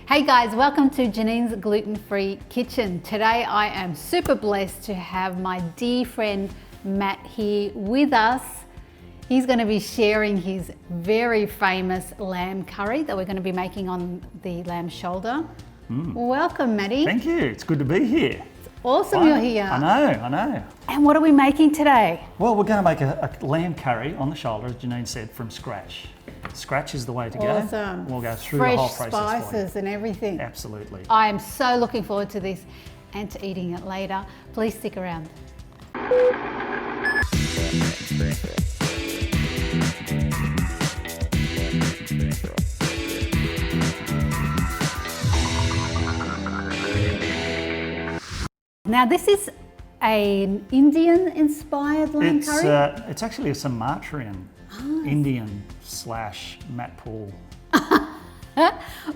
Hey guys, welcome to Janine's Gluten-free Kitchen. Today I am super blessed to have my dear friend Matt here with us. He's going to be sharing his very famous lamb curry that we're going to be making on the lamb shoulder. Welcome, Matty. Thank you, it's good to be here. Awesome you're here. I know. And what are we making today? Well, we're going to make a lamb curry on the shoulder, as Janine said, from scratch. Scratch is the way to go. Awesome. We'll go through the whole process. Fresh spices and everything. Absolutely. I am so looking forward to this and to eating it later. Please stick around. Now this is an Indian-inspired lamb curry? It's actually a Sumatran Indian / Matt Paul.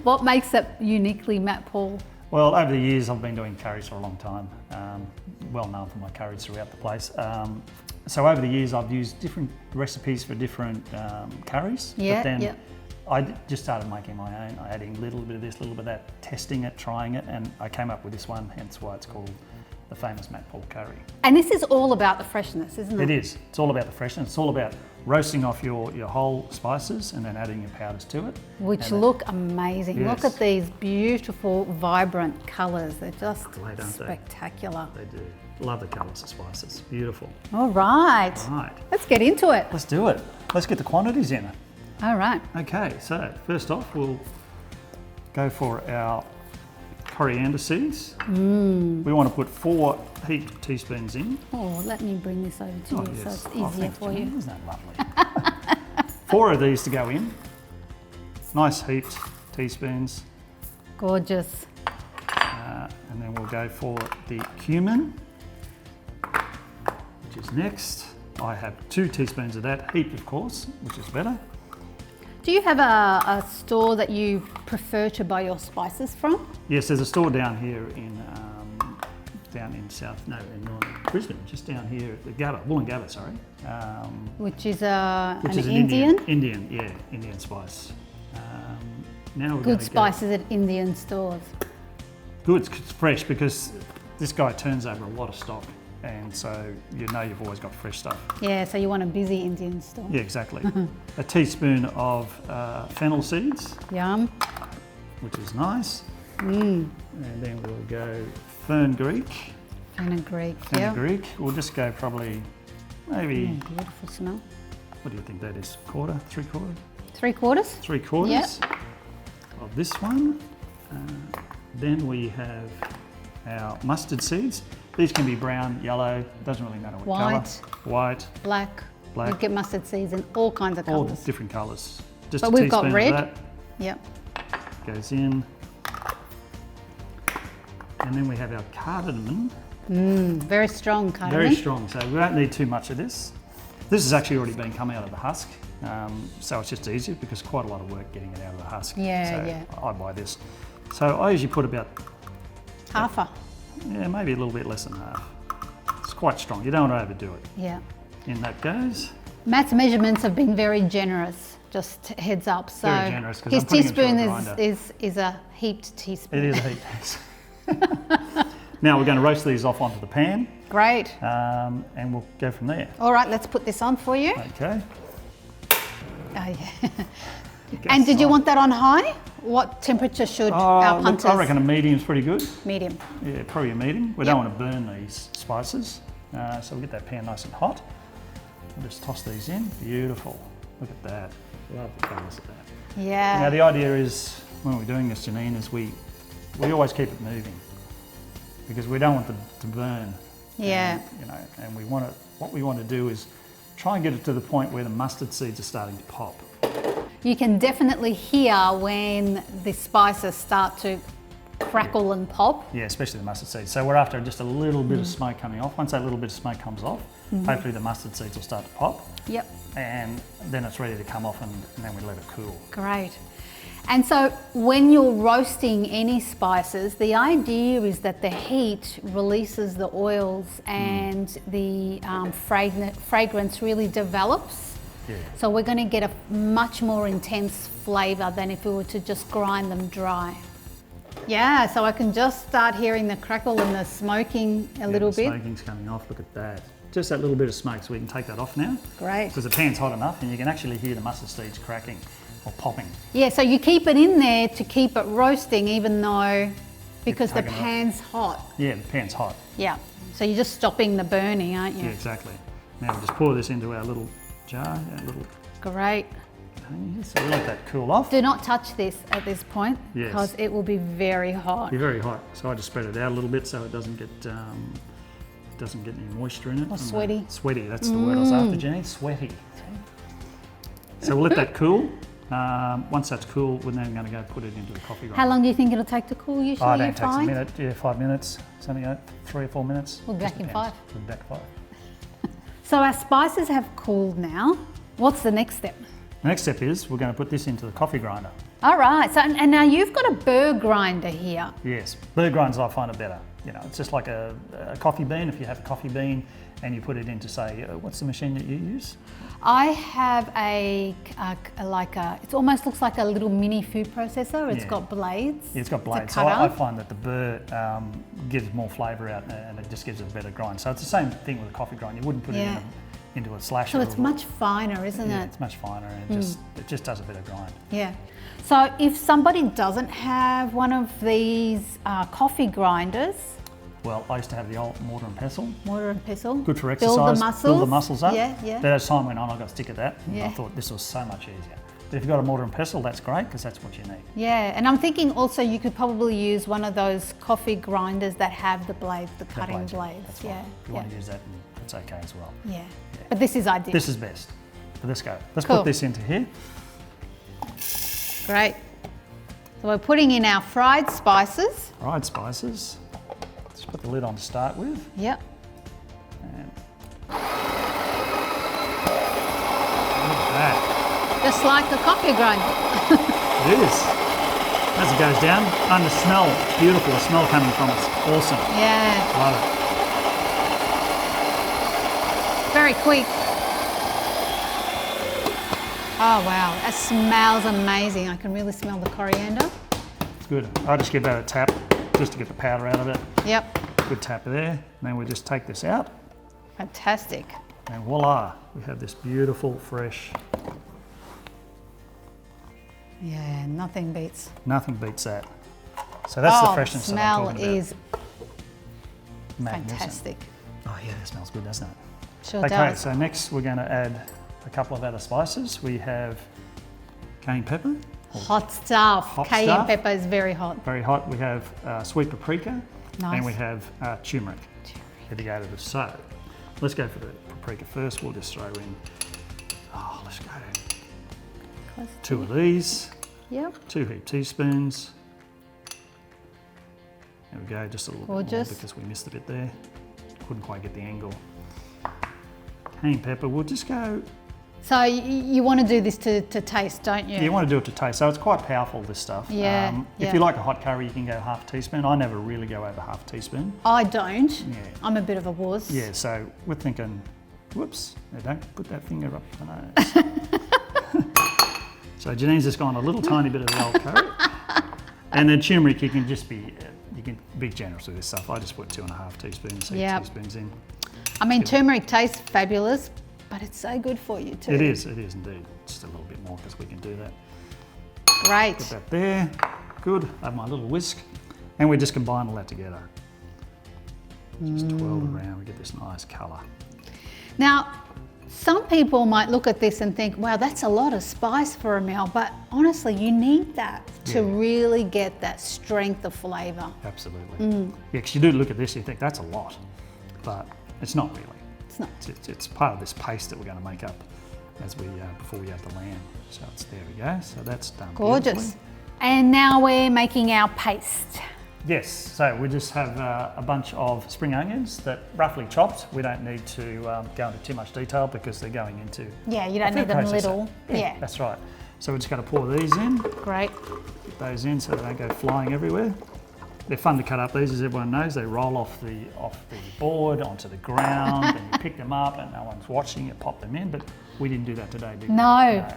What makes it uniquely Matt Paul? Well, over the years I've been doing curries for a long time. Well known for my curries throughout the place. So over the years I've used different recipes for different curries. Yeah, but then I just started making my own, adding a little bit of this, a little bit of that, testing it, trying it, and I came up with this one, hence why it's called the famous Matt Paul curry. And this is all about the freshness, isn't it? It is. It's all about the freshness. It's all about roasting off your whole spices and then adding your powders to it. Which look amazing. Yes. Look at these beautiful, vibrant colours. They're just Great, aren't spectacular. They do. Love the colours of spices. Beautiful. All right. Right. Let's get into it. Let's do it. Let's get the quantities in it. All right. Okay, so first off we'll go for our coriander seeds. We want to put 4 heaped teaspoons in. Oh, let me bring this over to you so it's easier thanks, for Janine. you. Isn't that lovely? 4 of these to go in. Nice heaped teaspoons. Gorgeous. And then we'll go for the cumin, which is next. I have 2 teaspoons of that, heaped of course, which is better. Do you have a store that you prefer to buy your spices from? Yes, there's a store down here in northern Brisbane, just down here at the Wollongabba, sorry. Which is an Indian? Indian spice. Now we're Good spices at Indian stores. Good, it's fresh because this guy turns over a lot of stock, and so you know you've always got fresh stuff. Yeah, so you want a busy Indian store. Yeah, exactly. A teaspoon of fennel seeds. Yum. Which is nice. And then we'll go fenugreek. Fenugreek, Fenugreek. We'll just go probably maybe. Beautiful smell. What do you think that is? Quarter? 3/4? 3/4? 3/4 of this one. Then we have our mustard seeds. These can be brown, yellow, doesn't really matter what colour. White, black. black. You get mustard seeds in all kinds of all colours. different colours. Just But a we've got teaspoon red. of that Yep. goes in. And then we have our cardamon. Very strong cardamom. Very strong, so we don't need too much of this. This has actually already been come out of the husk, so it's just easier because quite a lot of work getting it out of the husk. Yeah. I buy this. So I usually put about maybe a little bit less than half. It's quite strong. You don't want to overdo it. Yeah. In that goes. Matt's measurements have been very generous, just heads up. So Very generous, 'cause his I'm putting it through a teaspoon grinder. is a heaped teaspoon. It is a heap piece. Now we're going to roast these off onto the pan. Great. And we'll go from there. All right, let's put this on for you. Okay. Oh, yeah. And did you want that on high? What temperature should our punters? I reckon a medium's pretty good. Medium. Yeah, probably a medium. We don't want to burn these spices, so we'll get that pan nice and hot. We'll just toss these in. Beautiful. Look at that. Love the colours of that. Yeah. Now the idea is, when we're doing this, Janine, is we always keep it moving because we don't want them to burn. Yeah. And what we want to do is try and get it to the point where the mustard seeds are starting to pop. You can definitely hear when the spices start to crackle and pop. Yeah, especially the mustard seeds. So we're after just a little bit of smoke coming off. Once that little bit of smoke comes off, hopefully the mustard seeds will start to pop. Yep. And then it's ready to come off, and then we let it cool. Great. And so when you're roasting any spices, the idea is that the heat releases the oils and the fragrance really develops. Yeah. So we're going to get a much more intense flavour than if we were to just grind them dry. Yeah, so I can just start hearing the crackle and the smoking a little the bit. smoking's coming off, look at that. Just that little bit of smoke, so we can take that off now. Great. Because the pan's hot enough and you can actually hear the mustard seeds cracking or popping. Yeah, so you keep it in there to keep it roasting even though, because the pan's hot. Yeah, the pan's hot. Yeah, so you're just stopping the burning, aren't you? Yeah, exactly. Now we just pour this into our little jar, our little Great. container. So we'll let that cool off. Do not touch this at this point Yes. because it will be very hot. Be very hot. So I just spread it out a little bit so it doesn't get any moisture in it. Or sweaty. Sweaty, that's the word I was after, Janine. Sweaty. So we'll let that cool. Once that's cool, we're then going to go put it into the coffee grinder. How long do you think it'll take to cool usually? Oh, it takes a minute, yeah, 5 minutes, something like 3 or 4 minutes. We'll be back in 5. We'll be back in 5. So our spices have cooled now. What's the next step? The next step is we're going to put this into the coffee grinder. All right, so and now you've got a burr grinder here. Yes, burr grinders I find it better. You know, it's just like a coffee bean. If you have a coffee bean and you put it into, say, what's the machine that you use? I have it almost looks like a little mini food processor. It's got blades. Yeah, it's got blades. So I find that the burr gives more flavour out and it just gives it a better grind. So it's the same thing with a coffee grind. You wouldn't put it into a slasher. So it's much finer, isn't it? It's much finer and it just does a better grind. Yeah. So if somebody doesn't have one of these coffee grinders, well, I used to have the old mortar and pestle. Mortar and pestle. Good for exercise. Build the muscles up. Yeah, yeah. But as time went on, I got sick of that. And Yeah. I thought this was so much easier. But if you've got a mortar and pestle, that's great because that's what you need. Yeah, and I'm thinking also you could probably use one of those coffee grinders that have the blades, the cutting blades. That's right. If you want to use that, it's okay as well. Yeah. But this is ideal. This is best. But let's go. Let's Cool. put this into here. Great. So we're putting in our fried spices. Fried spices. Let's put the lid on to start with. Yep. And look at that. Just like the coffee grinder. It is. As it goes down, and the smell, beautiful. The smell coming from it's awesome. Yeah. Love it. Very quick. Oh wow, that smells amazing. I can really smell the coriander. It's good. I just give that a tap just to get the powder out of it. Yep. Good tap there. And then we just take this out. Fantastic. And voila, we have this beautiful, fresh. Yeah, nothing beats. Nothing beats that. So that's the freshness that I'm talking about. Smell is Magnificent. fantastic. Oh yeah, that smells good, doesn't it? Sure Okay, does. so next we're going to add a couple of other spices. We have cayenne pepper. Hot stuff. Hot Cayenne stuff. pepper is very hot. Very hot. We have sweet paprika. Nice. And we have turmeric. Here to go to the so. Let's go for the paprika first. We'll just throw in, let's go. 2 of these. Yep. 2 heaped teaspoons. There we go, just a little bit more because we missed a bit there. Couldn't quite get the angle. Cayenne pepper, we'll just go. So you want to do this to taste, don't you? You want to do it to taste, so it's quite powerful, this stuff. Yeah. If you like a hot curry, you can go half teaspoon. I never really go over half teaspoon. I don't. Yeah. I'm a bit of a wuss. Yeah, so we're thinking, whoops, no, don't put that finger up the nose. So Janine's just gone a little tiny bit of the old curry. And then turmeric, you can just be, you can be generous with this stuff. I just put 2.5 teaspoons, teaspoons in. I mean, turmeric tastes fabulous, but it's so good for you too. It is indeed. Just a little bit more because we can do that. Great. Put that there. Good. I have my little whisk. And we just combine all that together. Just twirl it around, we get this nice colour. Now, some people might look at this and think, wow, that's a lot of spice for a meal, but honestly, you need that to really get that strength of flavour. Absolutely. Yeah, because you do look at this, you think that's a lot, but it's not really. It's not. It's part of this paste that we're going to make up as we before we add the lamb. So there we go. So that's done. Gorgeous. beautifully. And now we're making our paste. Yes, so we just have a bunch of spring onions that roughly chopped. We don't need to go into too much detail because they're going into Yeah, you don't a food need them processor. little. Yeah. That's right. So we're just going to pour these in, Great. get those in so they don't go flying everywhere. They're fun to cut up. These, as everyone knows, they roll off the board onto the ground and you pick them up and no one's watching you pop them in, but we didn't do that today, did we? No.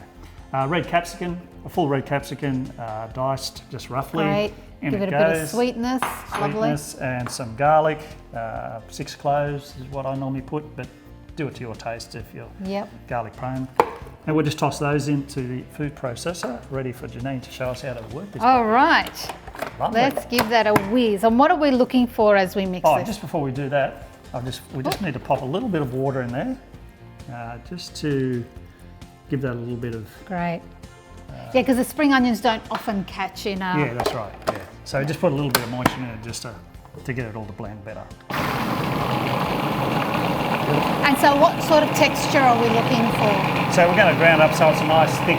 Red capsicum, a full red capsicum, diced just roughly. Great. In Give it a goes. bit of sweetness. Lovely. And some garlic, 6 cloves is what I normally put, but do it to your taste if you're garlic prone. And we'll just toss those into the food processor, ready for Janine to show us how to work this. All right. Lovely. Let's give that a whiz. And what are we looking for as we mix it? Just before we do that, we just need to pop a little bit of water in there, just to give that a little bit of... Great. Yeah, because the spring onions don't often catch in a... Yeah, that's right, yeah. So just put a little bit of moisture in it just to get it all to blend better. And so what sort of texture are we looking for? So we're going to ground up so it's a nice, thick,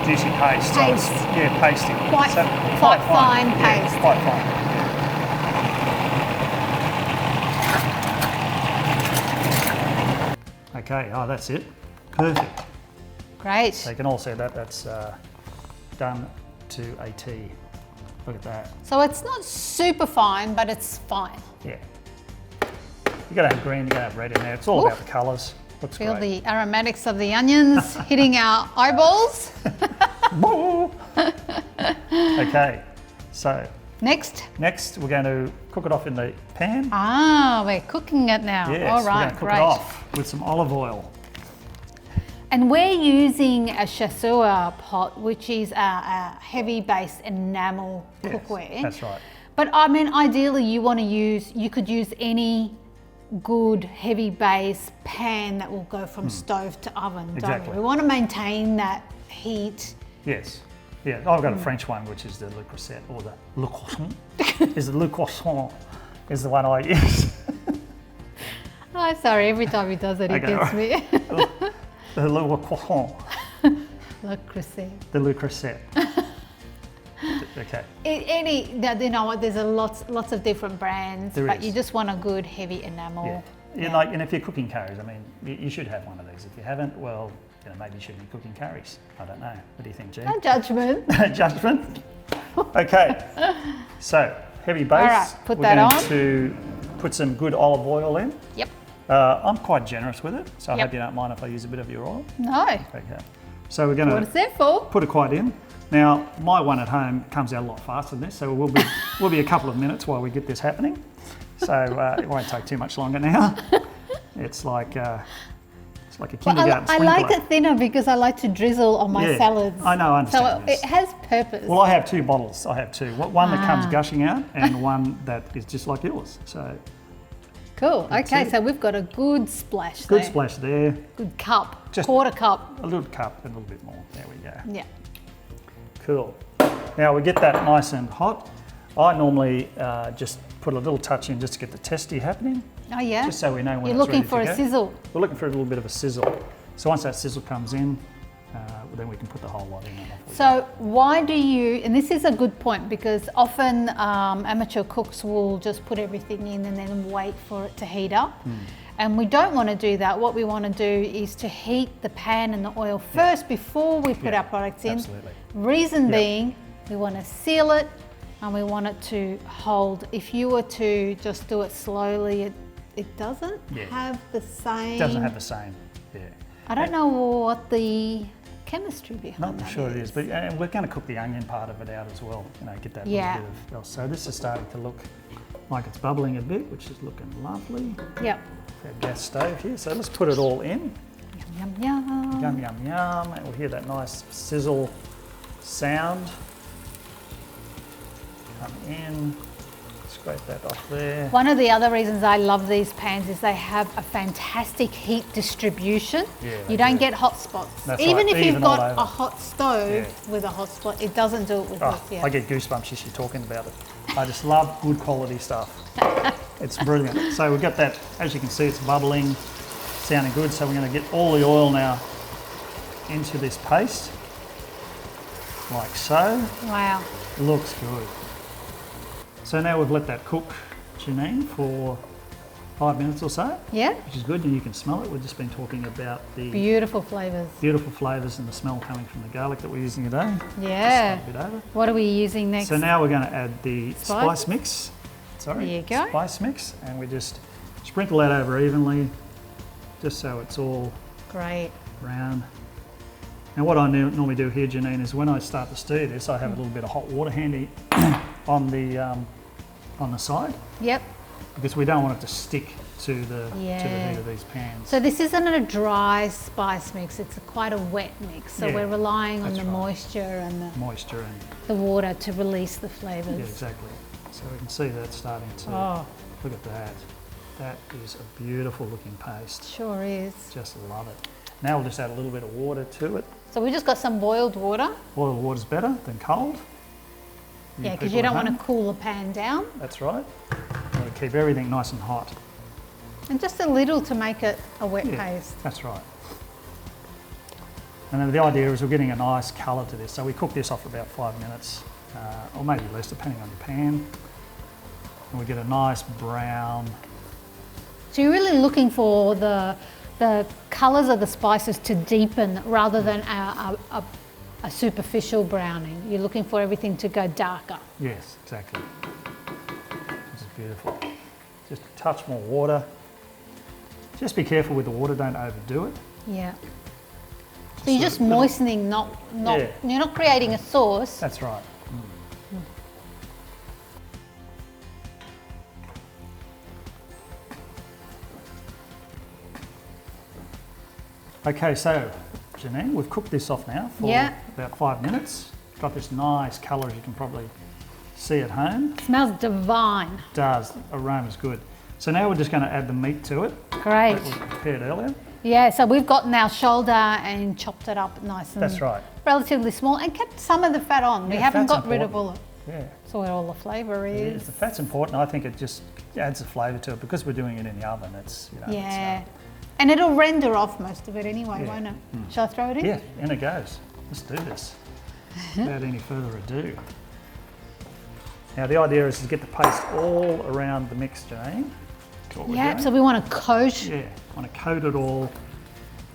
juicy paste. Paste. So pasty. Quite fine paste. Yeah, quite fine. Yeah. Okay, that's it. Perfect. Great. So you can all see that's done to a T. Look at that. So it's not super fine, but it's fine. Yeah. You're going to have green, you're going to have red in there. It's all about the colours. Looks Feel great. the aromatics of the onions hitting our eyeballs. Okay, so Next. we're going to cook it off in the pan. Ah, we're cooking it now. Yes, All we're right, going to cook great. it off with some olive oil. And we're using a chasseur pot, which is a heavy base enamel cookware. That's right. But I mean, ideally you could use any good heavy base pan that will go from stove to oven, don't we? We want to maintain that heat. Yes. Yeah, I've got a French one, which is the Le Creuset, or the Le Croissant. Le Croissant is the one I use. Oh, sorry, every time he does it, it gets me. The Le Croissant. Le Creuset. The Le Creuset. Okay. You know what? There's lots of different brands, but you just want a good heavy enamel. Yeah. And if you're cooking curries, I mean, you should have one of these. If you haven't, well, maybe you shouldn't be cooking curries. I don't know. What do you think, Jean? No judgment. Judgment. Okay. So heavy base. All right, put We're that going on. to put some good olive oil in. Yep. I'm quite generous with it, so I hope you don't mind if I use a bit of your oil. No. Okay. So we're going to What is that for? put it quite in. Now, my one at home comes out a lot faster than this, so we'll be a couple of minutes while we get this happening. So it won't take too much longer now. It's like a kindergarten I sprinkler. like it thinner because I like to drizzle on my salads. I know, I understand So this. it has purpose. Well, I have 2 bottles. I have 2. One that comes gushing out and one that is just like yours. So cool. Okay, it. so we've got a good splash good there. splash there. Good cup. Just quarter cup. A little cup and a little bit more. There we go. Yeah. Cool. Now we get that nice and hot. I normally just put a little touch in just to get the testy happening. Oh yeah. Just so we know when You're it's looking ready for to go. a sizzle. We're looking for a little bit of a sizzle. So once that sizzle comes in, then we can put the whole lot in. So why do you, and this is a good point, because often amateur cooks will just put everything in and then wait for it to heat up. And we don't want to do that. What we want to do is to heat the pan and the oil first before we put our products in. Absolutely. Reason being, we want to seal it and we want it to hold. If you were to just do it slowly, it doesn't have the same. It doesn't have the same, I don't know what the chemistry behind Not sure it is, but and we're going to cook the onion part of it out as well. Get that little bit of. So this is starting to look like it's bubbling a bit, which is looking lovely. Yep. Our gas stove here, so let's put it all in. Yum, yum, Yum, yum, yum, and we'll hear that nice sizzle sound. Come in, scrape that off there. One of the other reasons I love these pans is they have a fantastic heat distribution. You don't get hot spots. Even if you've got a hot stove with a hot spot, it doesn't do it with this. I get goosebumps just you talking about it. I just love good quality stuff. It's brilliant. So we've got that, as you can see, it's bubbling, sounding good. So we're going to get all the oil now into this paste, like so. Wow. Looks good. So now we've let that cook, Janine, for 5 minutes or so. Yeah. Which is good, and you can smell it. We've just been talking about the beautiful flavours. Beautiful flavours and the smell coming from the garlic that we're using today. Yeah. Just a bit over. What are we using next? So now we're going to add the spice mix. Sorry. There you go. Spice mix, and we just sprinkle that over evenly, just so it's all great brown. And what I normally do here, Janine, is when I start to stew this, I have a little bit of hot water handy on the side. Yep. Because we don't want it to stick to the heat of these pans. So this isn't a dry spice mix, it's quite a wet mix. So Yeah, we're relying on the right. moisture and Moisture and the water to release the flavours. yeah, exactly. So we can see that starting to, look at that. That is a beautiful looking paste. Sure is. Just love it. Now we'll just add a little bit of water to it. So we just got some boiled water. Boiled water's better than cold. Yeah, because you don't want to cool the pan down. That's right. Want to keep everything nice and hot. And just a little to make it a wet Yeah, paste. that's right. And then the idea is we're getting a nice colour to this. So we cook this off for about 5 minutes, or maybe less, depending on the pan. And we get a nice brown. So you're really looking for the colours of the spices to deepen rather than a superficial browning. You're looking for everything to go darker. Yes, exactly. This is beautiful. Just a touch more water. Just be careful with the water, don't overdo it. Yeah. So you're just moistening, not Yeah. you're not creating a sauce. That's right. Okay, so Janine, we've cooked this off now for about 5 minutes. Got this nice colour, as you can probably see at home. Smells divine. It does, aroma's good. So now we're just going to add the meat to it. Great. That we prepared earlier. Yeah, so we've gotten our shoulder and chopped it up nice and That's right. relatively small and kept some of the fat on. We Yeah, haven't fat's got rid of important. all of Yeah. That's where all the flavour is. Yes, the fat's important. I think it just adds a flavour to it because we're doing it in the oven. It's, you know, Yeah. And it'll render off most of it anyway, Yeah. won't it? Shall I throw it in? yeah, in it goes. Let's do this without any further ado. Now the idea is to get the paste all around the mix, Janine. Yeah, so we want to coat. Yeah, want to coat it all,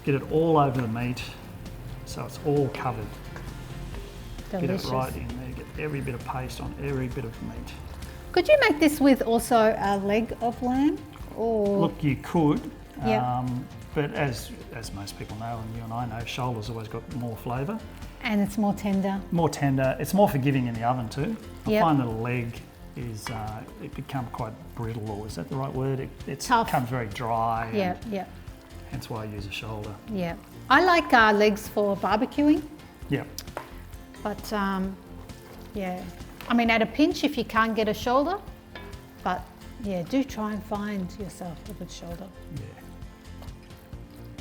get it all over the meat so it's all covered. Delicious. Get it right in there, get every bit of paste on every bit of meat. Could you make this with also a leg of lamb? Or Look, you could, Yeah. but as most people know, and you and I know, shoulder's always got more flavour. and it's more tender. More tender, it's more forgiving in the oven too. I Yep. find that a leg is, it becomes quite brittle, or is that the right word? It Tough. becomes very dry. Yeah, and yeah, hence why I use a shoulder. yeah. I like legs for barbecuing, Yeah, but yeah. I mean, at a pinch if you can't get a shoulder, but yeah, do try and find yourself a good shoulder. yeah.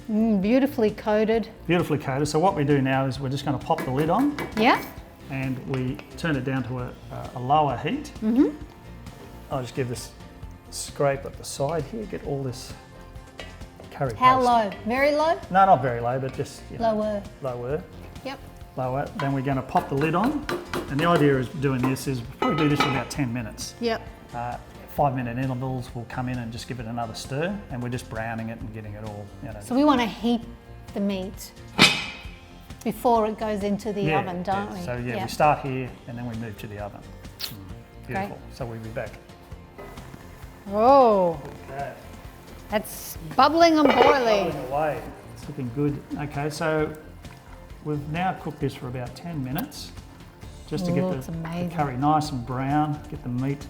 Beautifully coated. Beautifully coated. So what we do now is we're just going to pop the lid on Yeah. and we turn it down to a lower heat. Mm-hmm. I'll just give this scrape at the side here, get all this curry paste. How low? Very low? No, not very low, but just Lower. Lower. Yep. Lower. Then we're going to pop the lid on, and the idea is doing this is we'll probably do this for about 10 minutes. Yep. 5-minute intervals, we'll come in and just give it another stir, and we're just browning it and getting it all, you know. So we want to heat the meat before it goes into the oven, don't we? So we start here and then we move to the oven. Beautiful. Great. So we'll be back. Oh, Okay. that's bubbling and boiling. Boiling away. It's looking good. Okay, so we've now cooked this for about 10 minutes, just to Oh, get it's the amazing. curry nice and brown, get the meat.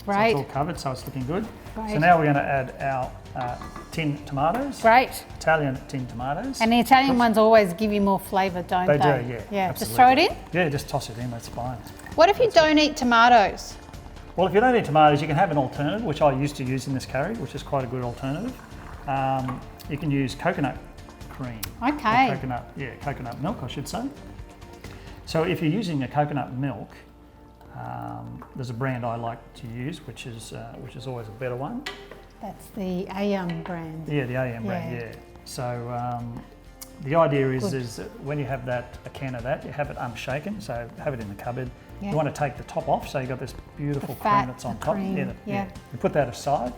So Great. it's all covered, so it's looking good. So Great. now we're going to add our tinned tomatoes. Great. Italian tinned tomatoes. And the Italian ones always give you more flavour, don't they? They do, yeah. Yeah, just throw it in. Yeah, just toss it in, that's fine. What if you don't eat tomatoes? Well, if you don't eat tomatoes, you can have an alternative, which I used to use in this curry, which is quite a good alternative. You can use coconut cream. Okay. Or coconut milk, I should say. So if you're using a coconut milk, there's a brand I like to use, which is always a better one. That's the AM brand. Yeah, the AM brand, yeah. So the idea is that when you have a can of that, you have it unshaken, so have it in the cupboard. Yeah. You want to take the top off, so you've got this beautiful The fat, cream that's on the top. cream, yeah. You put that aside,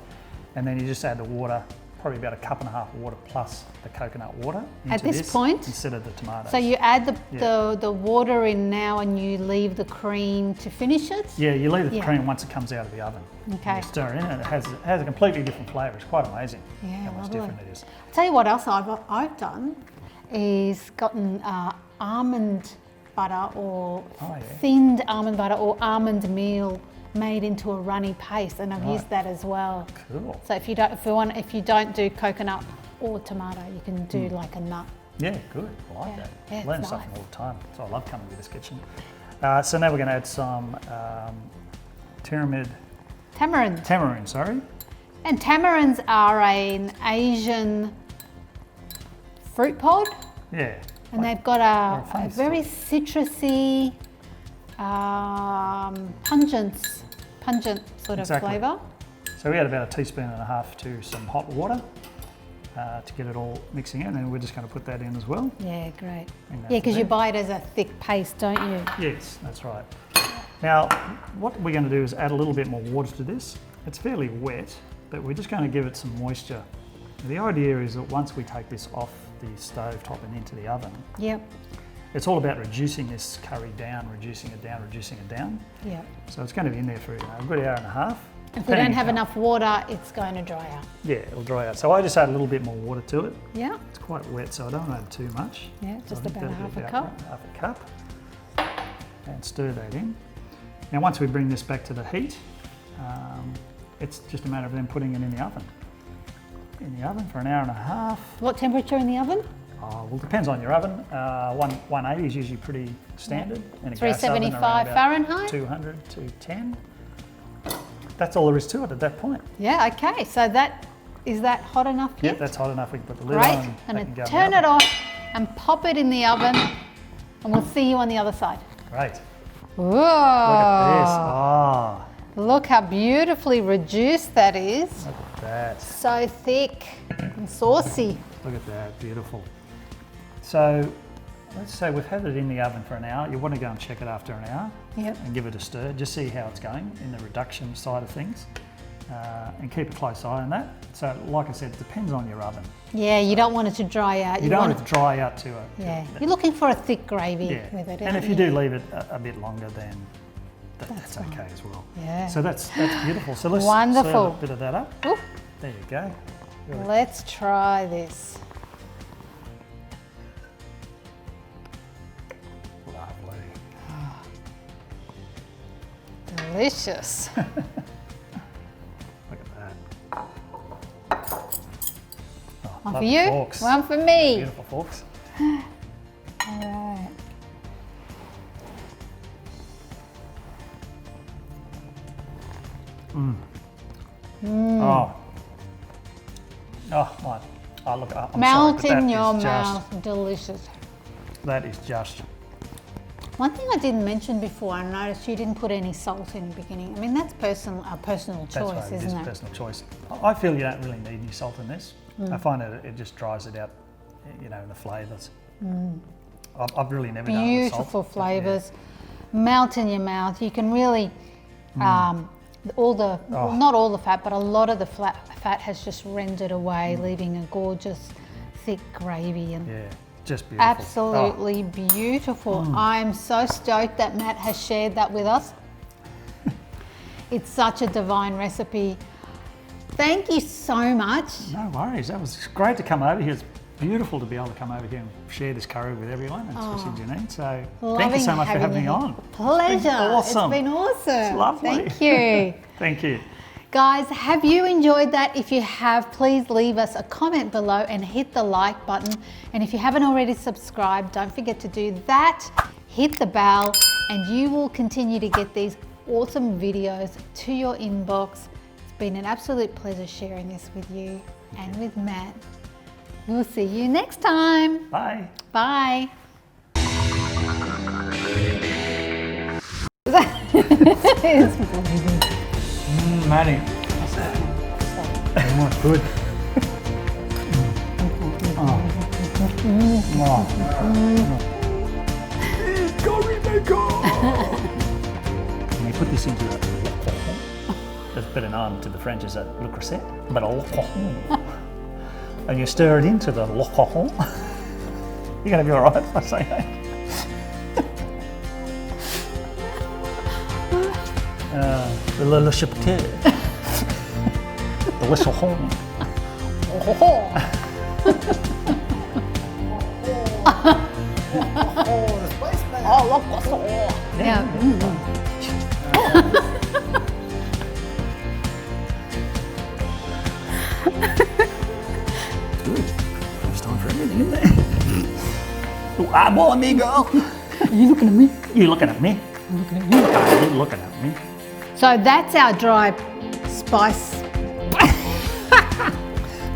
and then you just add the water, probably about 1.5 cups of water plus the coconut water into At this point? instead of the tomatoes. So you add the water in now and you leave the cream to finish it? Yeah, you leave the Yeah. cream once it comes out of the oven. Okay. You stir it in, and it has a completely different flavour. It's quite amazing Yeah, how much lovely. different it is. I'll tell you what else I've done is gotten almond butter or Oh, yeah. thinned almond butter or almond meal made into a runny paste, and I've Right. used that as well. Cool. So if you don't do coconut or tomato, you can do like a nut. Yeah, good. I like Yeah. that. Yeah, it's Learn nice. something all the time. So I love coming to this kitchen. So now we're going to add some Tamarind. tamarind, sorry. And tamarinds are an Asian fruit pod, Yeah. and they've got they're a funny very citrusy, pungent sort of Exactly. flavour. So we add about a teaspoon and a half to some hot water to get it all mixing in, and we're just going to put that in as well. Yeah, great. Bring that Yeah, to because you there. buy it as a thick paste, don't you? Yes, that's right. Now, what we're going to do is add a little bit more water to this. It's fairly wet, but we're just going to give it some moisture. The idea is that once we take this off the stove top and into the oven, Yep, it's all about reducing this curry down, reducing it down, reducing it down. yep. So it's going to be in there for a good hour and a half. If we don't have enough water, it's going to dry out. Yeah, it'll dry out. So I just add a little bit more water to it. Yeah, It's quite wet, so I don't add too much. yeah, So just I think about that'll half be a about cup. Half a cup. And stir that in. Now once we bring this back to the heat, it's just a matter of then putting it in the oven. In the oven for an hour and a half. What temperature in the oven? Well, depends on your oven. 180 is usually pretty standard. And a gas oven 375 around about Fahrenheit? 200 to 10. That's all there is to it at that point. Yeah, okay. So is that hot enough Yep, yet? that's hot enough. We can put the lid Great. on. And I'm they going can to go in turn the it oven. off and pop it in the oven, and we'll see you on the other side. Great. Whoa! Look at this. Oh, Look how beautifully reduced that is. look at that. So thick and saucy. Look at that. Beautiful. So let's say we've had it in the oven for an hour. You want to go and check it after an hour. Yep. And give it a stir. Just see how it's going in the reduction side of things. And keep a close eye on that. So like I said, it depends on your oven. Yeah, you don't want it to dry out. You don't want it to dry out too. Yeah, you're looking for a thick gravy Yeah. with it. And aren't if you do leave it a bit longer, then that's fine. okay as well. Yeah. So that's beautiful. So let's Wonderful. serve a bit of that up. Ooh, There you go. Really. let's try this. Lovely. Delicious. Look at that. Oh, One for lovely you, forks. one for me. Beautiful forks. All right. Oh. Oh, my. Oh, look, I'm Melt sorry, but in that your is just- mouth. Delicious. That is just, One thing I didn't mention before, I noticed you didn't put any salt in the beginning. I mean, that's a personal that's choice, right, it is isn't a it? personal choice. I feel you don't really need any salt in this. Mm. I find that it just dries it out, in the flavours. I've really never done it with salt. Beautiful but yeah. flavours. Melt in your mouth. You can really, Mm. well, Oh. not all the fat, but a lot of the fat has just rendered Mm. away, leaving a gorgeous, thick gravy. And Yeah, just beautiful. absolutely beautiful. Mm. I'm so stoked that Matt has shared that with us. It's such a divine recipe. Thank you so much. No worries. That was great to come over here. It's beautiful to be able to come over here and share this curry with everyone, and especially Janine. So thank you so much for having me on. Pleasure. It's been awesome. It's been awesome. It's lovely. Thank you. Thank you. Guys, have you enjoyed that? If you have, please leave us a comment below and hit the like button. And if you haven't already subscribed, don't forget to do that. Hit the bell and you will continue to get these awesome videos to your inbox. It's been an absolute pleasure sharing this with you and with Matt. We'll see you next time. Bye. Bye. Maddie. Good. Curry maker! When you put this into a it's better known to the French as a le creuset, but a le cochon. And you stir it into the le cochon. You're going to be all right if I say that. The le chapter. The le cochon. Oh, the spice man. Yeah. Good. There's time for everything in there. Oh, eyeballing me, girl. Are you looking at me? You looking at me? I'm looking at you. Oh, you looking at me. So that's our dry spice.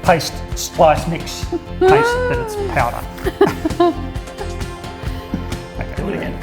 Paste, spice mix. Paste, but it's powder. Okay, do it again.